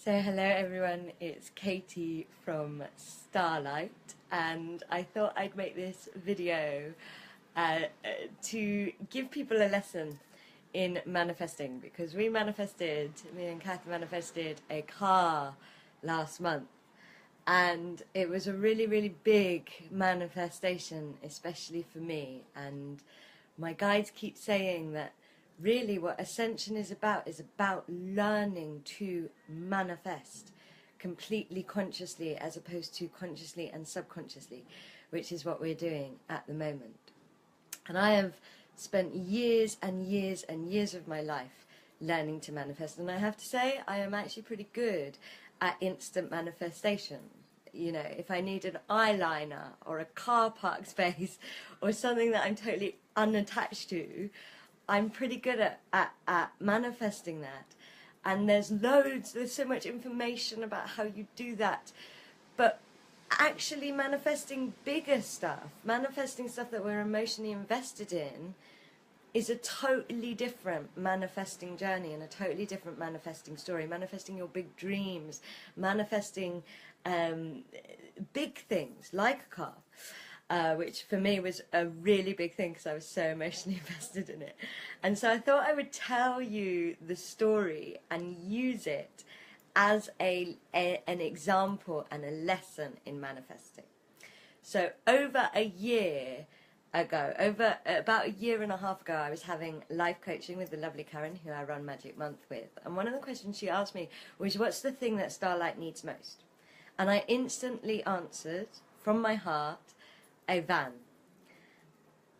So hello everyone, it's Katie from Starlight, and I thought I'd make this video to give people a lesson in manifesting, because me and Kath manifested a car last month, and it was a really big manifestation, especially for me. And my guides keep saying that really what Ascension is about learning to manifest completely consciously as opposed to consciously and subconsciously, which is what we're doing at the moment. And I have spent years and years and years of my life learning to manifest, and I have to say I am actually pretty good at instant manifestation. You know, if I need an eyeliner or a car park space or something that I'm totally unattached to, I'm pretty good at manifesting that. And there's so much information about how you do that. But actually manifesting bigger stuff, manifesting stuff that we're emotionally invested in, is a totally different manifesting journey and a totally different manifesting story. Manifesting your big dreams, manifesting big things like a car, which for me was a really big thing because I was so emotionally invested in it. And so I thought I would tell you the story and use it as an example and a lesson in manifesting. So over a year ago, about a year and a half ago, I was having life coaching with the lovely Karen, who I run Magic Month with. And one of the questions she asked me was, what's the thing that Starlight needs most? And I instantly answered, from my heart, a van.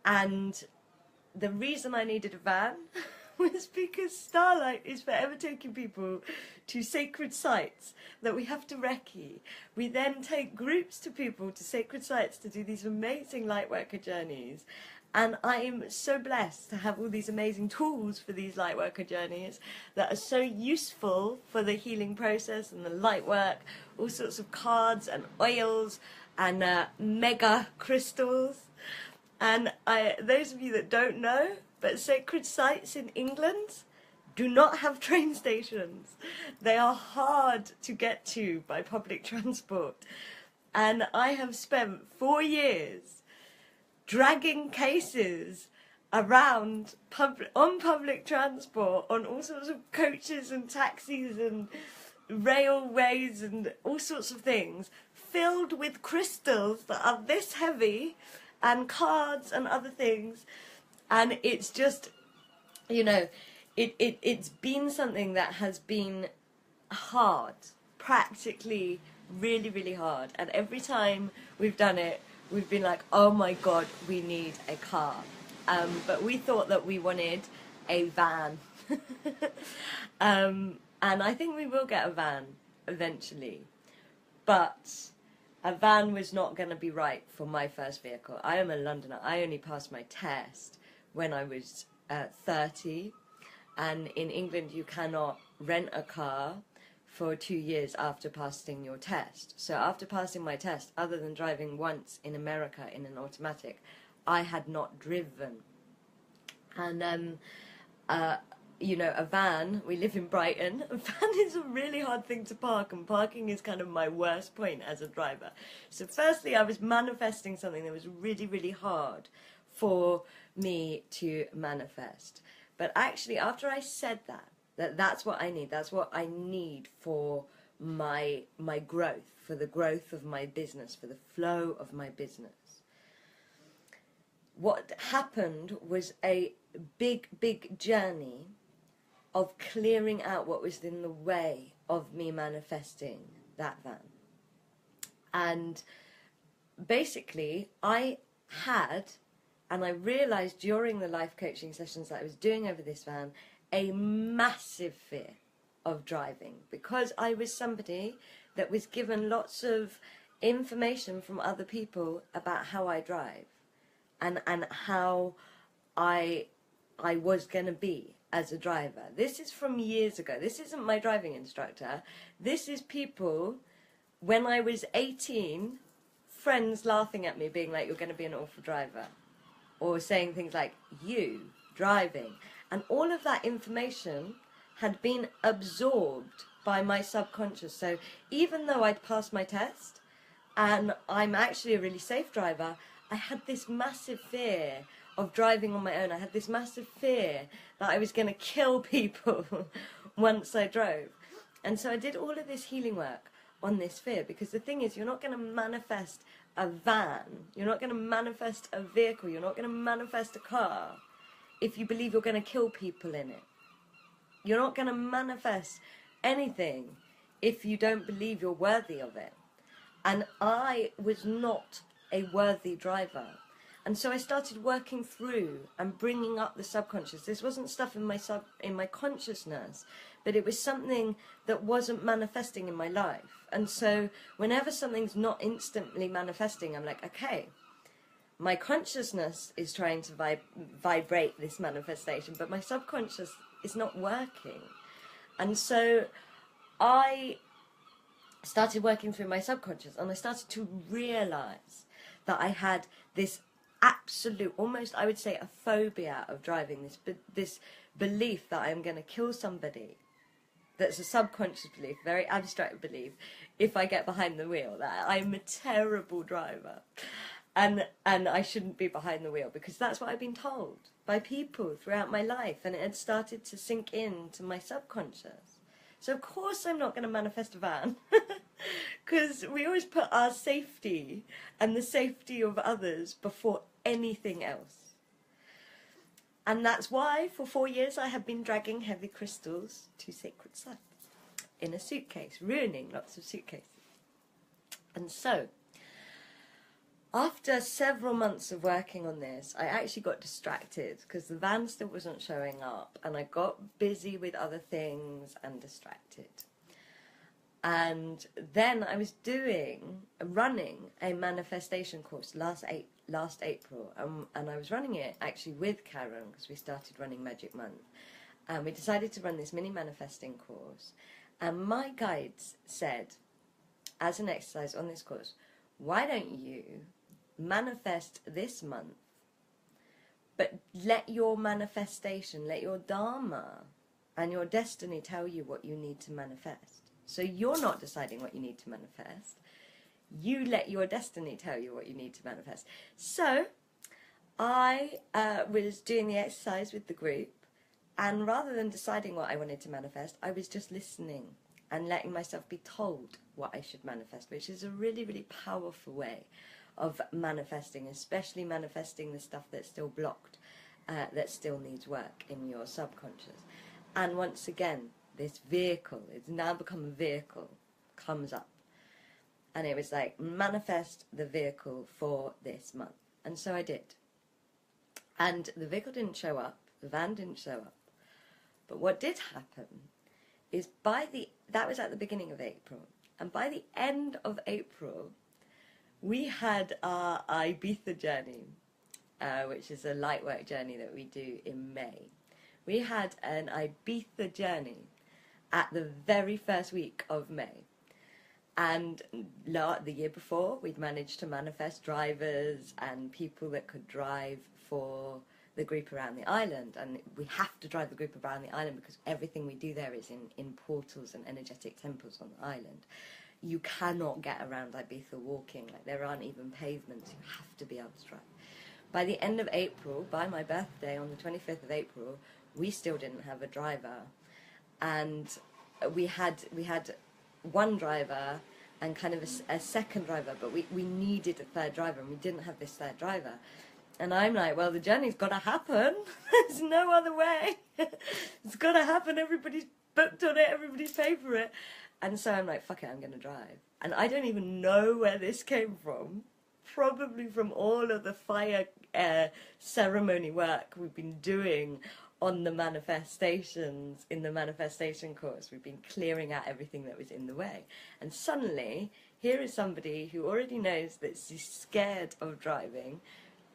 And the reason I needed a van was because Starlight is forever taking people to sacred sites that we have to recce. We then take groups to people to sacred sites to do these amazing lightworker journeys. And I am so blessed to have all these amazing tools for these lightworker journeys that are so useful for the healing process and the light work, all sorts of cards and oils and mega crystals. And those of you that don't know, but sacred sites in England do not have train stations. They are hard to get to by public transport. And I have spent 4 years dragging cases around on public transport, on all sorts of coaches and taxis and railways and all sorts of things, filled with crystals that are this heavy, and cards and other things. And it's just, you know, it's been something that has been hard, practically really hard. And every time we've done it, we've been like, oh my God, we need a car. But we thought that we wanted a van. And I think we will get a van eventually. But a van was not going to be right for my first vehicle. I am a Londoner. I only passed my test when I was 30. And in England, you cannot rent a car for 2 years after passing your test. So after passing my test, other than driving once in America in an automatic, I had not driven. And you know, a van, we live in Brighton, a van is a really hard thing to park, and parking is kind of my worst point as a driver. So firstly, I was manifesting something that was really hard for me to manifest. But actually, after I said that's what I need, that's what I need for my growth, for the growth of my business, for the flow of my business, what happened was a big journey of clearing out what was in the way of me manifesting that van. And basically, I had, and I realised during the life coaching sessions that I was doing over this van, a massive fear of driving, because I was somebody that was given lots of information from other people about how I drive and how I was going to be as a driver. This is from years ago. This isn't my driving instructor. This is people, when I was 18, friends laughing at me, being like, you're going to be an awful driver. Or saying things like, you driving. And all of that information had been absorbed by my subconscious. So even though I'd passed my test and I'm actually a really safe driver, I had this massive fear of driving on my own. I had this massive fear that I was going to kill people once I drove. And so I did all of this healing work on this fear, because the thing is, you're not going to manifest a van, you're not going to manifest a vehicle, you're not going to manifest a car if you believe you're going to kill people in it. You're not going to manifest anything if you don't believe you're worthy of it. And I was not a worthy driver. And so I started working through and bringing up the subconscious. This wasn't stuff in my consciousness, but it was something that wasn't manifesting in my life. And so whenever something's not instantly manifesting, I'm like, okay, my consciousness is trying to vibrate this manifestation, but my subconscious is not working. And so I started working through my subconscious, and I started to realize that I had this absolute, almost I would say a phobia of driving, this belief that I'm going to kill somebody. That's a subconscious belief, very abstract belief, if I get behind the wheel, that I'm a terrible driver. And I shouldn't be behind the wheel, because that's what I've been told by people throughout my life, and it had started to sink into my subconscious. So of course I'm not going to manifest a van, because we always put our safety and the safety of others before anything else. And that's why for 4 years I have been dragging heavy crystals to sacred sites in a suitcase, ruining lots of suitcases. And so, after several months of working on this, I actually got distracted because the van still wasn't showing up, and I got busy with other things and distracted. And then I was running a manifestation course last April, and I was running it actually with Karen, because we started running Magic Month, and we decided to run this mini manifesting course. And my guides said, as an exercise on this course, why don't you manifest this month, but let your manifestation, let your dharma and your destiny tell you what you need to manifest. So you're not deciding what you need to manifest, you let your destiny tell you what you need to manifest. So I was doing the exercise with the group, and rather than deciding what I wanted to manifest, I was just listening and letting myself be told what I should manifest, which is a really, really powerful way of manifesting, especially manifesting the stuff that's still blocked, that still needs work in your subconscious. And once again, this vehicle, it's now become a vehicle, comes up. And it was like, manifest the vehicle for this month. And so I did. And the vehicle didn't show up, the van didn't show up. But what did happen is that was at the beginning of April. And by the end of April, we had our Ibiza journey, which is a light work journey that we do in May. We had an Ibiza journey at the very first week of May. And the year before, we'd managed to manifest drivers and people that could drive for the group around the island. And we have to drive the group around the island because everything we do there is in portals and energetic temples on the island. You cannot get around Ibiza walking. Like, there aren't even pavements. You have to be able to drive. By the end of April, by my birthday on the 25th of April, we still didn't have a driver. And we had one driver and kind of a second driver, but we needed a third driver, and we didn't have this third driver. And I'm like, well, the journey's got to happen. There's no other way. It's got to happen. Everybody's booked on it. Everybody's paid for it. And so I'm like, fuck it, I'm going to drive. And I don't even know where this came from. Probably from all of the fire ceremony work we've been doing on the manifestations in the manifestation course. We've been clearing out everything that was in the way. And suddenly, here is somebody who already knows that she's scared of driving,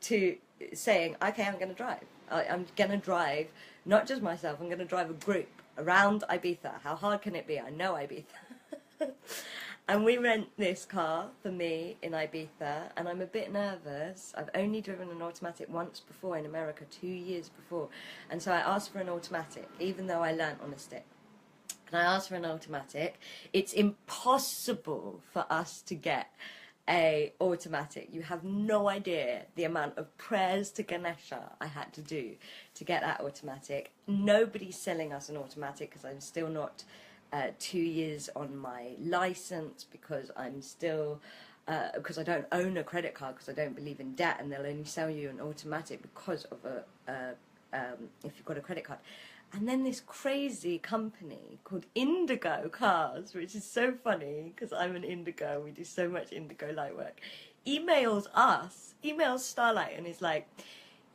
to saying, okay, I'm going to drive. I'm going to drive, not just myself, I'm going to drive a group around Ibiza. How hard can it be? I know Ibiza. And we rent this car for me in Ibiza, and I'm a bit nervous. I've only driven an automatic once before in America, 2 years before. And so I asked for an automatic, even though I learnt on a stick. and I asked for an automatic. It's impossible for us to get a automatic. You have no idea the amount of prayers to Ganesha I had to do to get that automatic. Nobody's selling us an automatic because I'm still not 2 years on my license, because I'm still because I don't own a credit card, because I don't believe in debt, and they'll only sell you an automatic because of if you've got a credit card. And then this crazy company called Indigo Cars, which is so funny because I'm an Indigo, we do so much Indigo light work, emails Starlight and is like,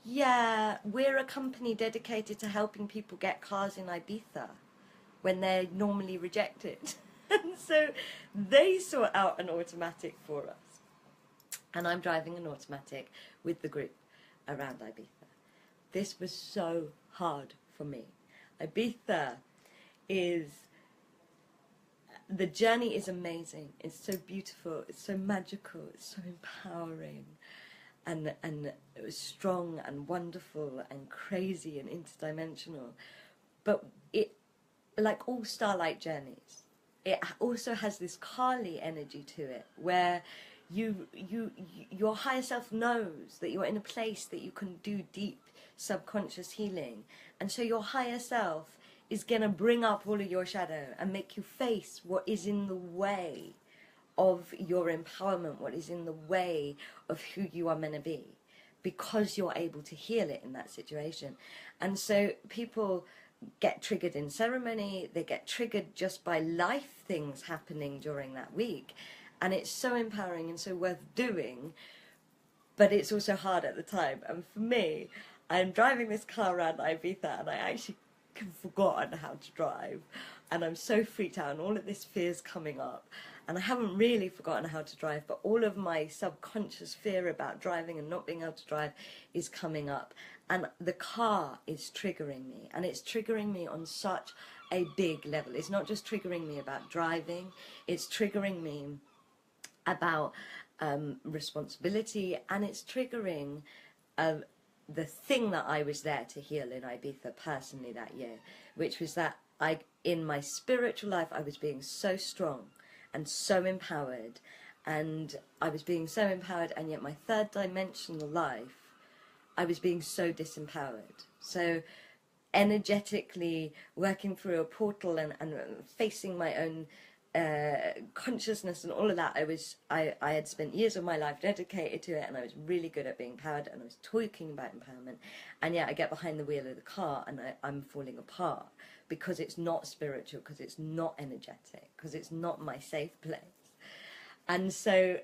yeah, we're a company dedicated to helping people get cars in Ibiza when they're normally rejected. And so they sort out an automatic for us. And I'm driving an automatic with the group around Ibiza. This was so hard for me. Ibiza the journey is amazing. It's so beautiful, it's so magical, it's so empowering, and it was strong and wonderful and crazy and interdimensional. But it, like all Starlight journeys, it also has this Kali energy to it, where your higher self knows that you're in a place that you can do deep subconscious healing, and so your higher self is going to bring up all of your shadow and make you face what is in the way of your empowerment, what is in the way of who you are meant to be, because you're able to heal it in that situation. And so people get triggered in ceremony, they get triggered just by life things happening during that week, and it's so empowering and so worth doing, but it's also hard at the time. And for me, I'm driving this car around Ibiza and I actually have forgotten how to drive, and I'm so freaked out and all of this fear's coming up, and I haven't really forgotten how to drive, but all of my subconscious fear about driving and not being able to drive is coming up, and the car is triggering me, and it's triggering me on such a big level. It's not just triggering me about driving, it's triggering me about responsibility, and it's triggering the thing that I was there to heal in Ibiza personally that year, which was that in my spiritual life, I was being so strong and so empowered, and I was being so empowered, and yet my third dimensional life, I was being so disempowered. So energetically working through a portal and facing my own consciousness and all of that, I had spent years of my life dedicated to it, and I was really good at being empowered, and I was talking about empowerment, and yet I get behind the wheel of the car and I'm falling apart because it's not spiritual, because it's not energetic, because it's not my safe place. And so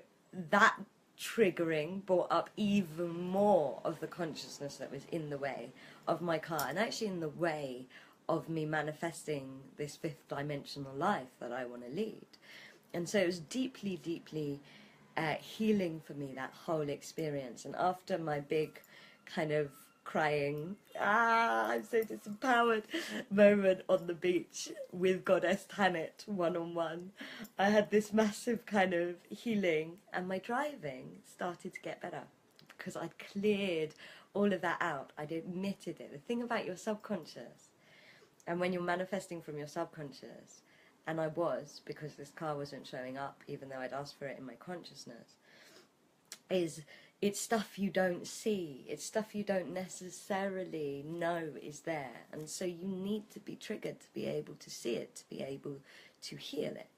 that triggering brought up even more of the consciousness that was in the way of my car, and actually in the way of me manifesting this fifth dimensional life that I want to lead. And so it was deeply, deeply healing for me, that whole experience. And after my big kind of crying, I'm so disempowered moment on the beach with Goddess Tanit one-on-one, I had this massive kind of healing, and my driving started to get better because I'd cleared all of that out. I'd admitted it. The thing about your subconscious, and when you're manifesting from your subconscious, and I was, because this car wasn't showing up even though I'd asked for it in my consciousness, is it's stuff you don't see, it's stuff you don't necessarily know is there, and so you need to be triggered to be able to see it, to be able to heal it.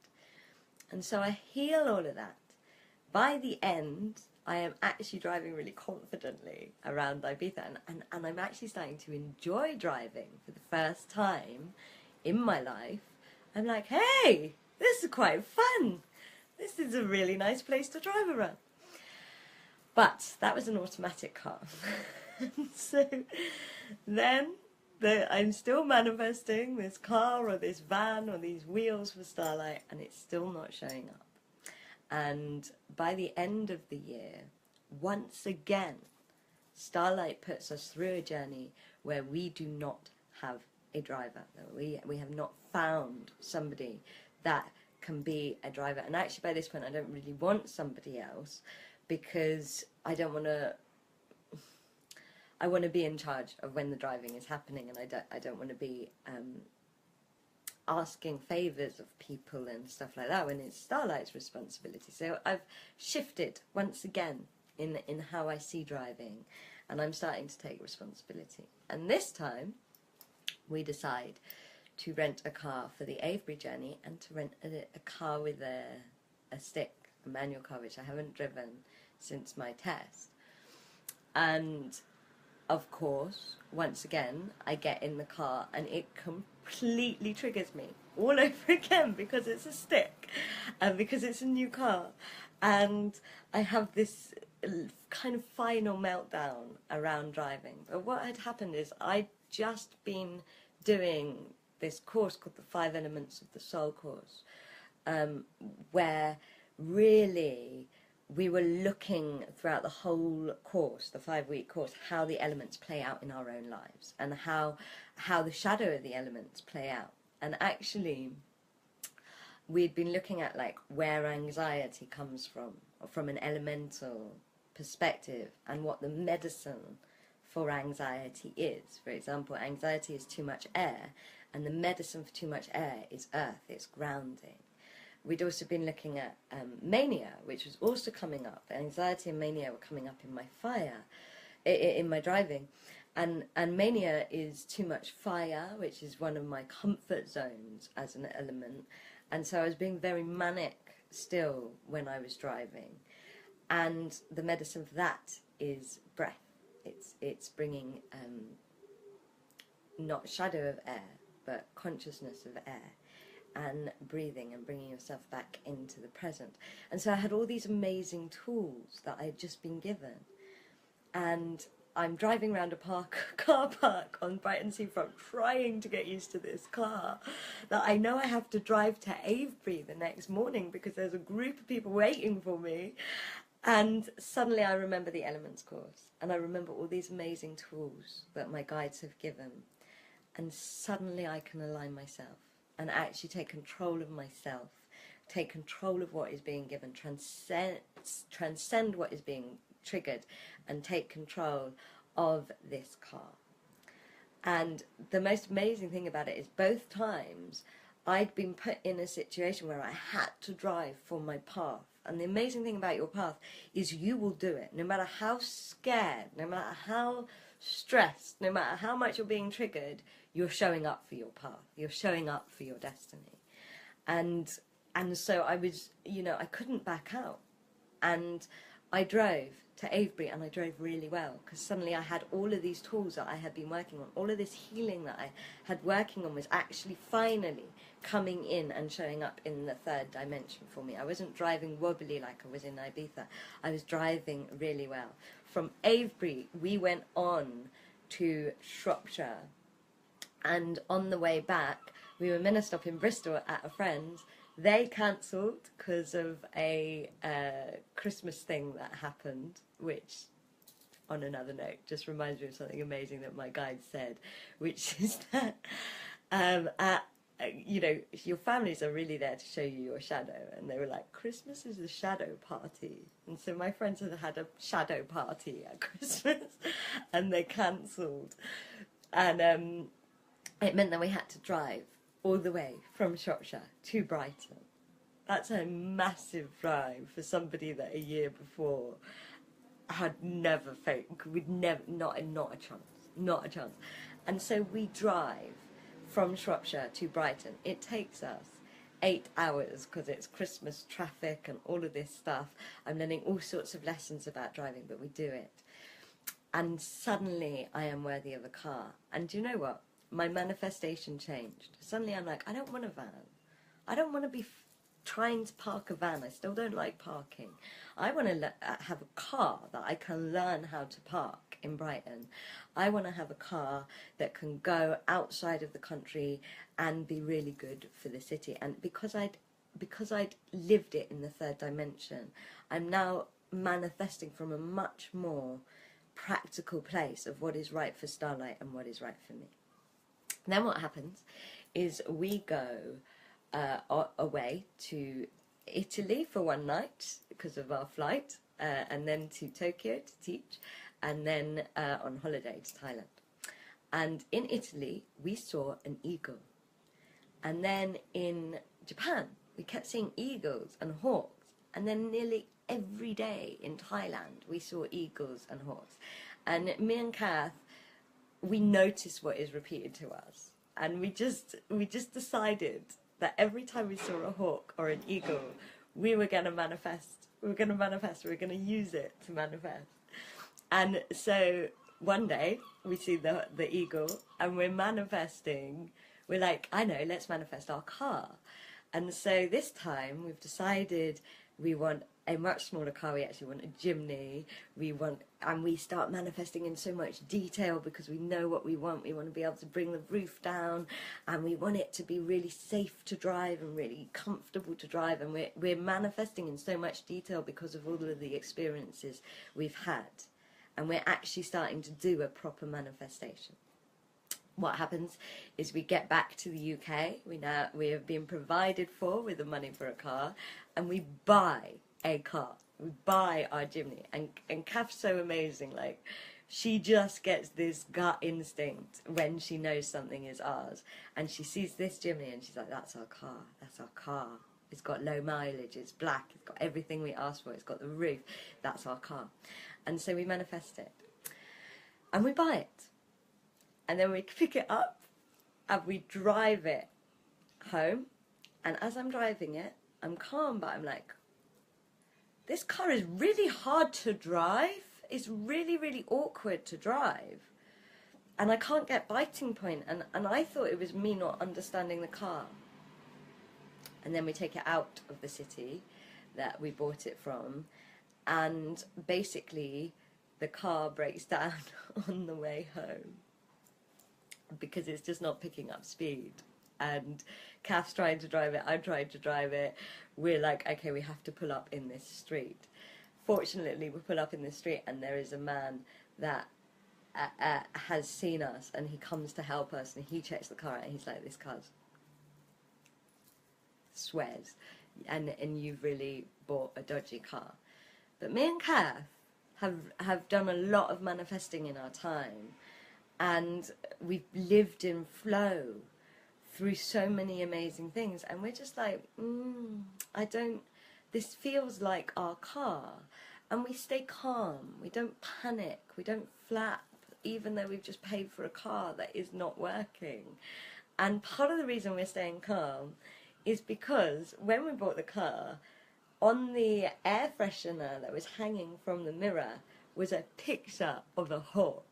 And so I heal all of that. By the end, I am actually driving really confidently around Ibiza, and I'm actually starting to enjoy driving for the first time in my life. I'm like, hey, this is quite fun. This is a really nice place to drive around. But that was an automatic car. So then I'm still manifesting this car or this van or these wheels for Starlight, and it's still not showing up. And by the end of the year, once again, Starlight puts us through a journey where we do not have a driver. We have not found somebody that can be a driver. And actually by this point I don't really want somebody else, because I want to be in charge of when the driving is happening, and I don't want to be asking favours of people and stuff like that when it's Starlight's responsibility. So I've shifted once again in how I see driving, and I'm starting to take responsibility. And this time we decide to rent a car for the Avebury journey, and to rent a car with a stick, a manual car, which I haven't driven since my test. And of course, once again, I get in the car and it completely triggers me all over again, because it's a stick and because it's a new car. And I have this kind of final meltdown around driving. But what had happened is I'd just been doing this course called the 5 Elements of the Soul course, where really we were looking throughout the whole course, the 5-week course, how the elements play out in our own lives, and how the shadow of the elements play out. And actually, we'd been looking at like where anxiety comes from an elemental perspective, and what the medicine for anxiety is. For example, anxiety is too much air, and the medicine for too much air is earth, it's grounding. We'd also been looking at mania, which was also coming up. Anxiety and mania were coming up in my in my driving. And mania is too much fire, which is one of my comfort zones as an element. And so I was being very manic still when I was driving. And the medicine for that is breath. It's bringing not shadow of air, but consciousness of air, and breathing and bringing yourself back into the present. And so I had all these amazing tools that I had just been given. And I'm driving around a car park on Brighton Seafront, trying to get used to this car that I know I have to drive to Avebury the next morning because there's a group of people waiting for me. And suddenly I remember the Elements course, and I remember all these amazing tools that my guides have given. And suddenly I can align myself and actually take control of myself, take control of what is being given, transcend what is being triggered, and take control of this car. And the most amazing thing about it is both times I'd been put in a situation where I had to drive for my path. And the amazing thing about your path is you will do it, no matter how scared, no matter how stressed, no matter how much you're being triggered, you're showing up for your path, you're showing up for your destiny. And so I was, I couldn't back out. And I drove to Avebury, and I drove really well, because suddenly I had all of these tools that I had been working on, all of this healing that I had working on was actually finally coming in and showing up in the third dimension for me. I wasn't driving wobbly like I was in Ibiza. I was driving really well. From Avebury, we went on to Shropshire, and on the way back, we were meant to stop in Bristol at a friend's. They cancelled because of a Christmas thing that happened, which, on another note, just reminds me of something amazing that my guide said, which is that, your families are really there to show you your shadow. And they were like, Christmas is a shadow party. And so my friends had a shadow party at Christmas, and they cancelled. And it meant that we had to drive all the way from Shropshire to Brighton. That's a massive drive for somebody that a year before had never not a chance. And so we drive from Shropshire to Brighton. It takes us 8 hours because it's Christmas traffic and all of this stuff. I'm learning all sorts of lessons about driving, but we do it. And suddenly I am worthy of a car. And do you know what? My manifestation changed. Suddenly I'm like, I don't want a van. I don't want to be trying to park a van. I still don't like parking. I want to have a car that I can learn how to park in Brighton. I want to have a car that can go outside of the country and be really good for the city. And because I'd lived it in the third dimension, I'm now manifesting from a much more practical place of what is right for Starlight and what is right for me. Then what happens is we go away to Italy for one night because of our flight, and then to Tokyo to teach, and then on holiday to Thailand. And in Italy, we saw an eagle. And then in Japan, we kept seeing eagles and hawks. And then nearly every day in Thailand, we saw eagles and hawks. And me and Kath, we noticed what is repeated to us. And we just decided that every time we saw a hawk or an eagle, we were going to manifest. We were going to use it to manifest. And so one day we see the eagle and we're manifesting. We're like, I know, let's manifest our car. And so this time we've decided we want a much smaller car. We actually want a Jimny. And we start manifesting in so much detail because we know what we want. We want to be able to bring the roof down, and we want it to be really safe to drive and really comfortable to drive. And we're manifesting in so much detail because of all of the experiences we've had. And we're actually starting to do a proper manifestation. What happens is we get back to the UK. We have been provided for with the money for a car, and we buy a car. We buy our Jimny, and Kath's so amazing. Like, she just gets this gut instinct when she knows something is ours, and she sees this Jimny and she's like, "That's our car. That's our car. It's got low mileage. It's black. It's got everything we asked for. It's got the roof. That's our car." And so we manifest it, and we buy it. And then we pick it up and we drive it home. And as I'm driving it, I'm calm, but I'm like, this car is really hard to drive. It's really, really awkward to drive. And I can't get biting point. And I thought it was me not understanding the car. And then we take it out of the city that we bought it from. And basically, the car breaks down on the way home, because it's just not picking up speed. And Kath's trying to drive it, I'm trying to drive it. We're like, okay, we have to pull up in this street. Fortunately, we pull up in this street and there is a man that has seen us, and he comes to help us, and he checks the car out and he's like, this car's swears, and you've really bought a dodgy car. But me and Kath have done a lot of manifesting in our time. And we've lived in flow through so many amazing things. And we're just like, this feels like our car. And we stay calm. We don't panic. We don't flap, even though we've just paid for a car that is not working. And part of the reason we're staying calm is because when we bought the car, on the air freshener that was hanging from the mirror was a picture of a hawk.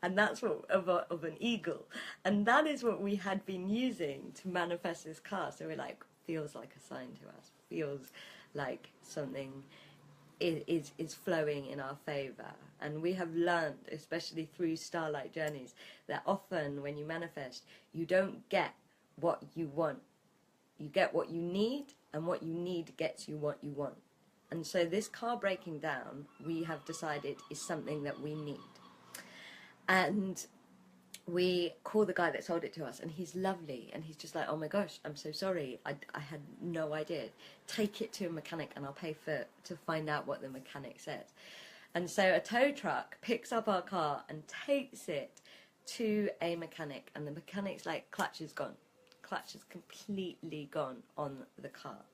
And that's what of an eagle, and that is what we had been using to manifest this car. So we're like, feels like a sign to us. Feels like something is flowing in our favour. And we have learned, especially through Starlight Journeys, that often when you manifest, you don't get what you want. You get what you need, and what you need gets you what you want. And so this car breaking down, we have decided, is something that we need. And we call the guy that sold it to us, and he's lovely, and he's just like, oh my gosh, I'm so sorry, I had no idea. Take it to a mechanic and I'll pay to find out what the mechanic says. And so a tow truck picks up our car and takes it to a mechanic, and the mechanic's like, clutch is gone. Clutch is completely gone on the car.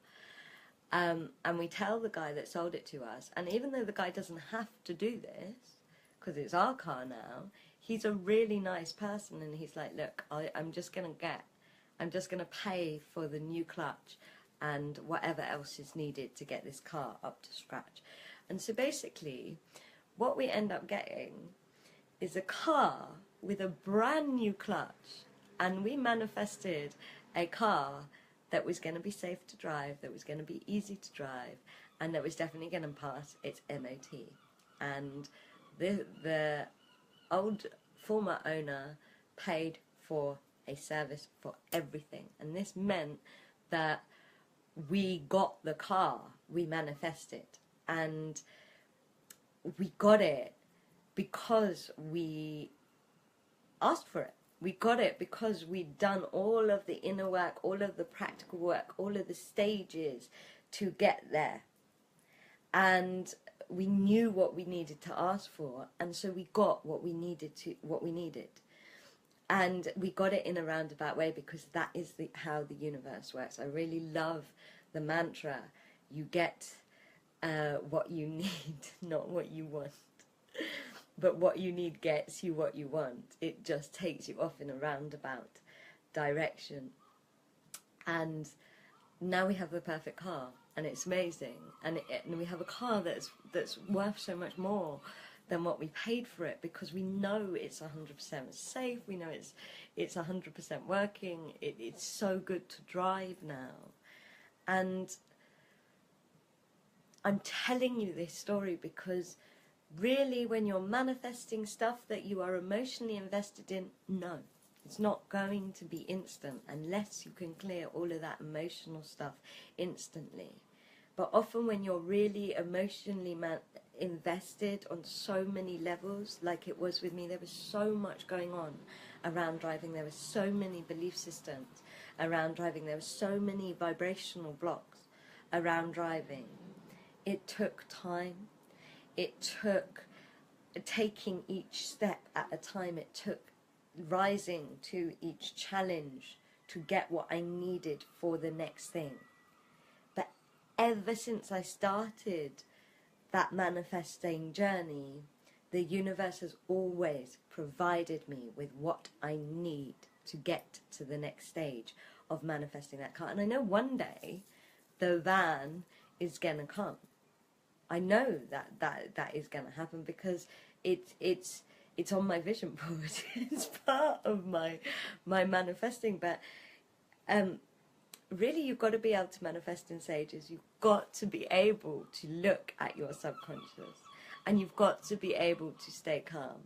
And we tell the guy that sold it to us, and even though the guy doesn't have to do this, because it's our car now, he's a really nice person, and he's like, look, I'm just going to pay for the new clutch and whatever else is needed to get this car up to scratch. And so basically, what we end up getting is a car with a brand new clutch, and we manifested a car that was going to be safe to drive, that was going to be easy to drive, and that was definitely going to pass its MOT. And the old former owner paid for a service for everything, and this meant that we got the car, we manifested, and we got it because we asked for it. We got it because we'd done all of the inner work, all of the practical work, all of the stages to get there. And we knew what we needed to ask for, and so we got what we needed. And we got it in a roundabout way because that is how the universe works. I really love the mantra, you get what you need, not what you want. But what you need gets you what you want. It just takes you off in a roundabout direction. And now we have the perfect car, and it's amazing. And we have a car that's worth so much more than what we paid for it, because we know it's 100% safe. We know it's 100% working. It's so good to drive now. And I'm telling you this story because really, when you're manifesting stuff that you are emotionally invested in, no, it's not going to be instant unless you can clear all of that emotional stuff instantly. But often when you're really emotionally invested on so many levels, like it was with me, there was so much going on around driving. There were so many belief systems around driving. There were so many vibrational blocks around driving. It took time. It took taking each step at a time. It took rising to each challenge to get what I needed for the next thing. But ever since I started that manifesting journey, the universe has always provided me with what I need to get to the next stage of manifesting that car. And I know one day the van is going to come. I know that is going to happen because it's on my vision board. It's part of my manifesting. But really, you've got to be able to manifest in stages. You've got to be able to look at your subconscious, and you've got to be able to stay calm.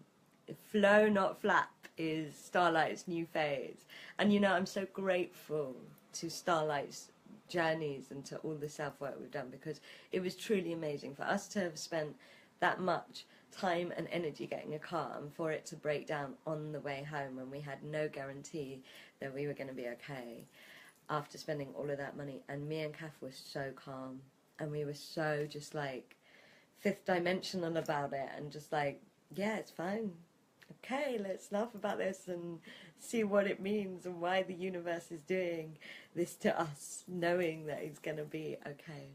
Flow, not flap, is Starlight's new phase. And I'm so grateful to Starlight's journeys and to all the self-work we've done, because it was truly amazing for us to have spent that much time and energy getting a car and for it to break down on the way home when we had no guarantee that we were going to be okay after spending all of that money. And me and Kath were so calm, and we were so just like fifth dimensional about it, and just like, yeah, it's fine. Okay, let's laugh about this and see what it means and why the universe is doing this to us, knowing that it's going to be okay.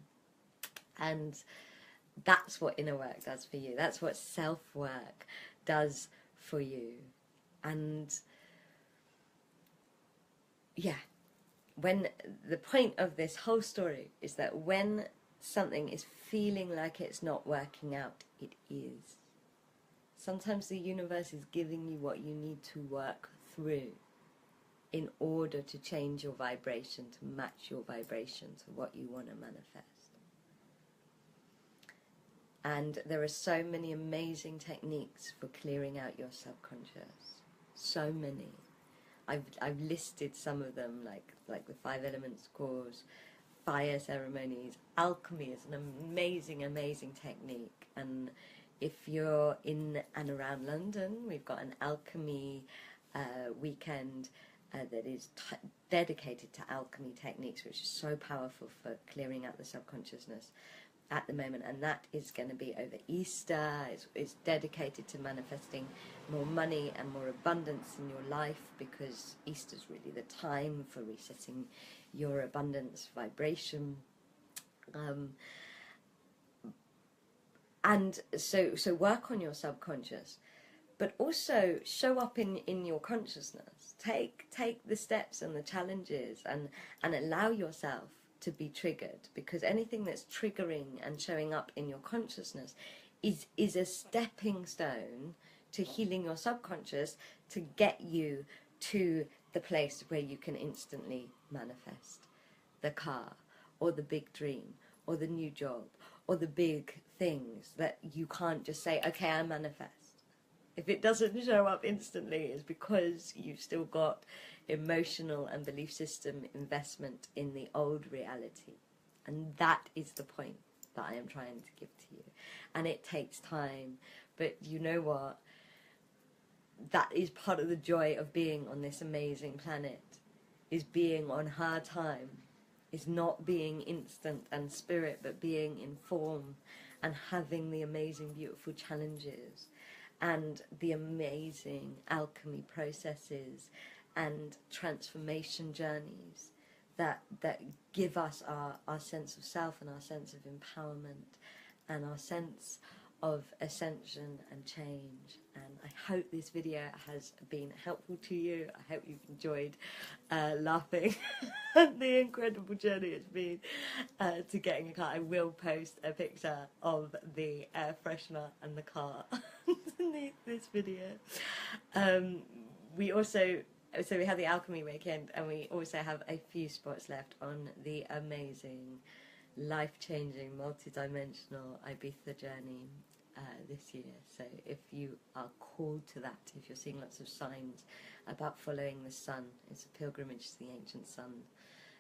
And that's what inner work does for you. That's what self-work does for you. And yeah, when the point of this whole story is that when something is feeling like it's not working out, it is. Sometimes the universe is giving you what you need to work through in order to change your vibration, to match your vibration to what you want to manifest. And there are so many amazing techniques for clearing out your subconscious. So many. I've listed some of them, like the 5 Elements course, fire ceremonies. Alchemy is an amazing, amazing technique. And if you're in and around London, we've got an alchemy weekend that is dedicated to alchemy techniques, which is so powerful for clearing out the subconsciousness at the moment. And that is going to be over Easter. It's dedicated to manifesting more money and more abundance in your life, because Easter's really the time for resetting your abundance vibration. And so work on your subconscious, but also show up in your consciousness. Take the steps and the challenges and allow yourself to be triggered, because anything that's triggering and showing up in your consciousness is a stepping stone to healing your subconscious, to get you to the place where you can instantly manifest the car or the big dream or the new job or the big things that you can't just say, okay, I manifest. If it doesn't show up instantly, it's because you've still got emotional and belief system investment in the old reality. And that is the point that I am trying to give to you. And it takes time, but you know what? That is part of the joy of being on this amazing planet, is being on hard time, is not being instant and spirit, but being in form and having the amazing, beautiful challenges and the amazing alchemy processes and transformation journeys that give us our sense of self and our sense of empowerment and our sense of ascension and change. And I hope this video has been helpful to you. I hope you've enjoyed laughing at the incredible journey it's been to getting a car. I will post a picture of the air freshener and the car underneath this video. We have the alchemy weekend, and we also have a few spots left on the amazing, life-changing, multi-dimensional Ibiza journey this year. So if you are called to that, if you're seeing lots of signs about following the sun, it's a pilgrimage to the ancient sun.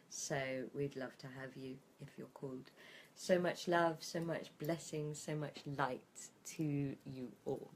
So we'd love to have you if you're called. So much love, so much blessings, so much light to you all.